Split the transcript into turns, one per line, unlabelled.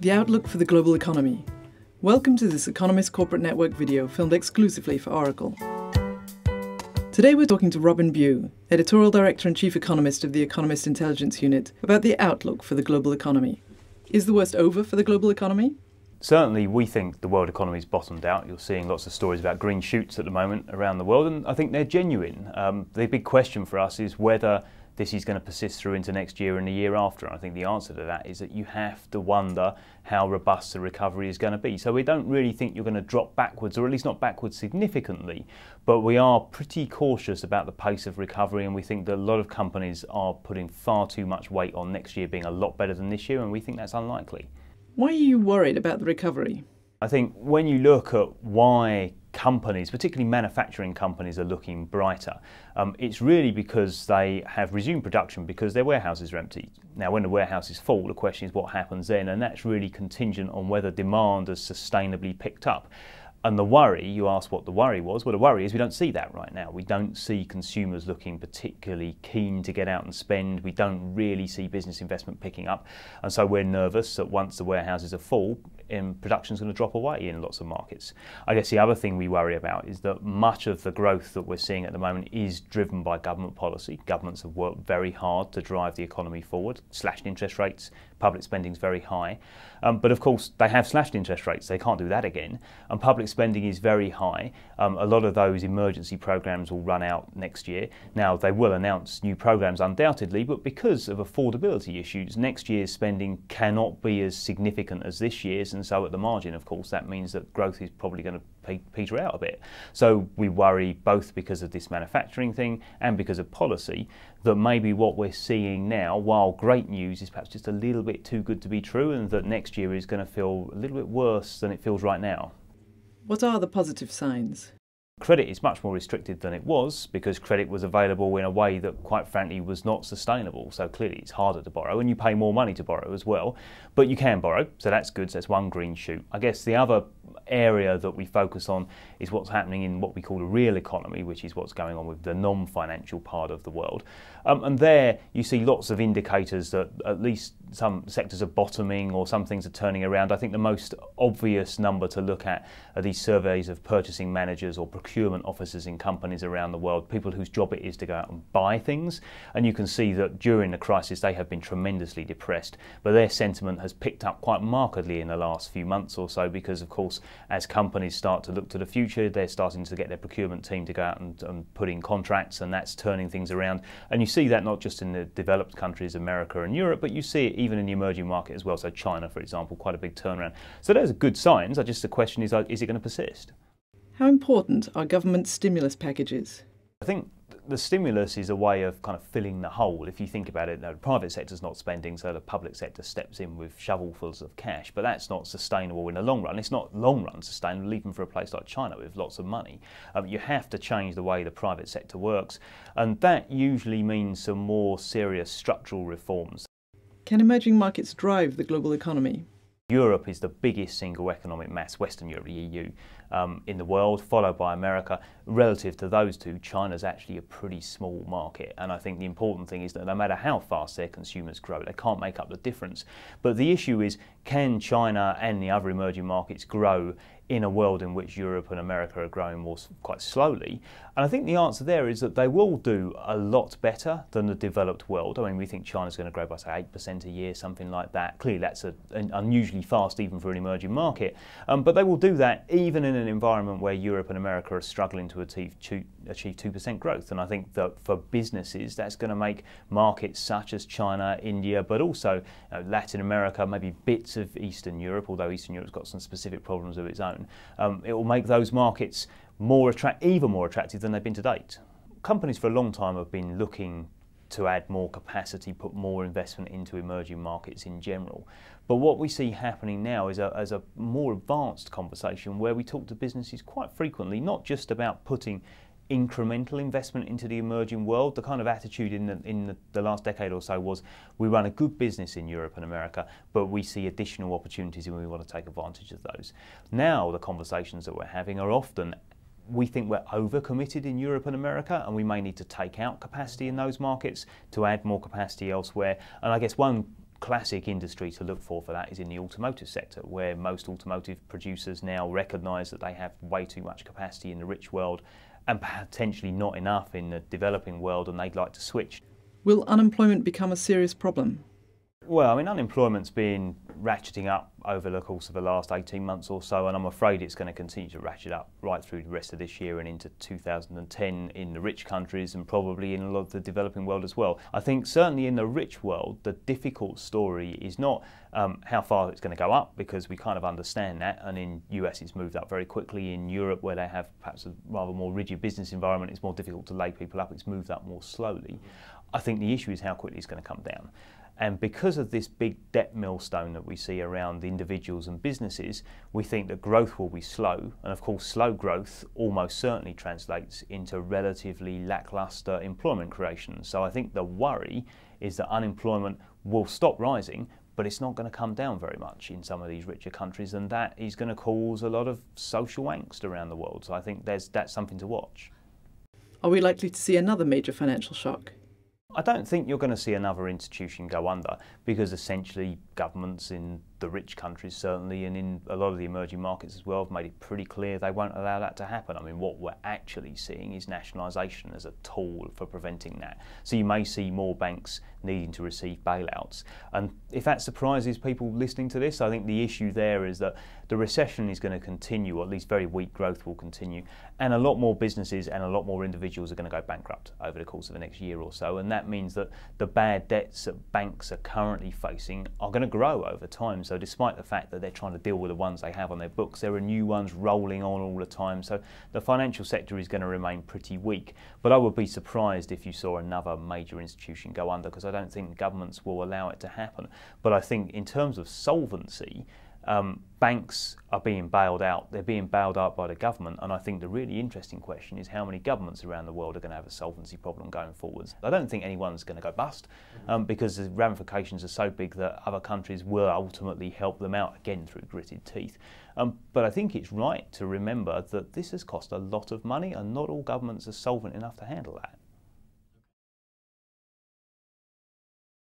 The outlook for the global economy. Welcome to this Economist Corporate Network video filmed exclusively for Oracle. Today we're talking to Robin Bew, Editorial Director and Chief Economist of the Economist Intelligence Unit, about the outlook for the global economy. Is the worst over for the global economy?
Certainly we think the world economy's bottomed out. You're seeing lots of stories about green shoots at the moment around the world, and I think they're genuine. The big question for us is whether this is going to persist through into next year and the year after. And I think the answer to that is that you have to wonder how robust the recovery is going to be. So we don't really think you're going to drop backwards, or at least not backwards significantly, but we are pretty cautious about the pace of recovery, and we think that a lot of companies are putting far too much weight on next year being a lot better than this year, and we think that's unlikely.
Why are you worried about the recovery?
I think when you look at why companies, particularly manufacturing companies, are looking brighter, it's really because they have resumed production because their warehouses are empty. Now, when the warehouse is full, the question is what happens then, and that's really contingent on whether demand has sustainably picked up. And the worry, you asked what the worry was, well, the worry is we don't see that right now. We don't see consumers looking particularly keen to get out and spend. We don't really see business investment picking up. And so we're nervous that once the warehouses are full, production is going to drop away in lots of markets. I guess the other thing we worry about is that much of the growth that we're seeing at the moment is driven by government policy. Governments have worked very hard to drive the economy forward, slashed interest rates, public spending is very high. But of course, they have slashed interest rates. They can't do that again. And public spending is very high. A lot of those emergency programs will run out next year. Now, they will announce new programs undoubtedly, but because of affordability issues, next year's spending cannot be as significant as this year's. And so at the margin, of course, that means that growth is probably going to peter out a bit. So we worry both because of this manufacturing thing and because of policy that maybe what we're seeing now, while great news, is perhaps just a little bit too good to be true, and that next year is going to feel a little bit worse than it feels right now.
What are the positive signs?
Credit is much more restricted than it was because credit was available in a way that, quite frankly, was not sustainable. So clearly it's harder to borrow, and you pay more money to borrow as well. But you can borrow, so that's good. So that's one green shoot. I guess the other area that we focus on is what's happening in what we call the real economy, which is what's going on with the non-financial part of the world. And there you see lots of indicators that at least some sectors are bottoming or some things are turning around. I think the most obvious number to look at are these surveys of purchasing managers or procurement officers in companies around the world, people whose job it is to go out and buy things. And you can see that during the crisis they have been tremendously depressed, but their sentiment has picked up quite markedly in the last few months or so because, of course, as companies start to look to the future, they're starting to get their procurement team to go out and put in contracts, and that's turning things around. And you see that not just in the developed countries, America and Europe, but you see it even in the emerging market as well. So China, for example, quite a big turnaround. So those are good signs. Just the question is it going to persist?
How important are government stimulus packages?
I think the stimulus is a way of kind of filling the hole. If you think about it, the private sector's not spending, so the public sector steps in with shovelfuls of cash, but that's not sustainable in the long run. It's not long run sustainable, even for a place like China with lots of money. You have to change the way the private sector works, and that usually means some more serious structural reforms.
Can emerging markets drive the global economy?
Europe is the biggest single economic mass, Western Europe, the EU, in the world, followed by America. Relative to those two, China's actually a pretty small market, and I think the important thing is that no matter how fast their consumers grow, they can't make up the difference. But the issue is, can China and the other emerging markets grow in a world in which Europe and America are growing quite slowly? And I think the answer there is that they will do a lot better than the developed world. I mean, we think China's going to grow by, say, 8% a year, something like that. Clearly, that's unusually fast even for an emerging market. But they will do that even in an environment where Europe and America are struggling to achieve 2% growth. And I think that for businesses, that's going to make markets such as China, India, but also Latin America, maybe bits of Eastern Europe, although Eastern Europe's got some specific problems of its own. It will make those markets even more attractive than they've been to date. Companies for a long time have been looking to add more capacity, put more investment into emerging markets in general. But what we see happening now is a more advanced conversation where we talk to businesses quite frequently, not just about putting incremental investment into the emerging world. The kind of attitude in the last decade or so was, we run a good business in Europe and America, but we see additional opportunities and we want to take advantage of those. Now the conversations that we're having are often, we think we're overcommitted in Europe and America, and we may need to take out capacity in those markets to add more capacity elsewhere. And I guess one classic industry to look for that is in the automotive sector, where most automotive producers now recognise that they have way too much capacity in the rich world and potentially not enough in the developing world, and they'd like to switch.
Will unemployment become a serious problem?
Well, I mean, unemployment's been ratcheting up over the course of the last 18 months or so, and I'm afraid it's going to continue to ratchet up right through the rest of this year and into 2010 in the rich countries and probably in a lot of the developing world as well. I think certainly in the rich world, the difficult story is not how far it's going to go up, because we kind of understand that, and in US it's moved up very quickly. In Europe, where they have perhaps a rather more rigid business environment, it's more difficult to lay people up, it's moved up more slowly. I think the issue is how quickly it's going to come down. And because of this big debt millstone that we see around individuals and businesses, we think that growth will be slow. And of course, slow growth almost certainly translates into relatively lackluster employment creation. So I think the worry is that unemployment will stop rising, but it's not going to come down very much in some of these richer countries, and that is going to cause a lot of social angst around the world. So I think that's something to watch.
Are we likely to see another major financial shock?
I don't think you're going to see another institution go under, because essentially governments in the rich countries certainly, and in a lot of the emerging markets as well, have made it pretty clear they won't allow that to happen. I mean, what we're actually seeing is nationalisation as a tool for preventing that. So you may see more banks needing to receive bailouts. And if that surprises people listening to this, I think the issue there is that the recession is going to continue, or at least very weak growth will continue, and a lot more businesses and a lot more individuals are going to go bankrupt over the course of the next year or so. And that means that the bad debts that banks are currently facing are going to grow over time. So despite the fact that they're trying to deal with the ones they have on their books, there are new ones rolling on all the time. So the financial sector is going to remain pretty weak. But I would be surprised if you saw another major institution go under, because I don't think governments will allow it to happen. But I think in terms of solvency, banks are being bailed out. They're being bailed out by the government, and I think the really interesting question is how many governments around the world are going to have a solvency problem going forwards. I don't think anyone's going to go bust, because the ramifications are so big that other countries will ultimately help them out, again through gritted teeth. But I think it's right to remember that this has cost a lot of money, and not all governments are solvent enough to handle that.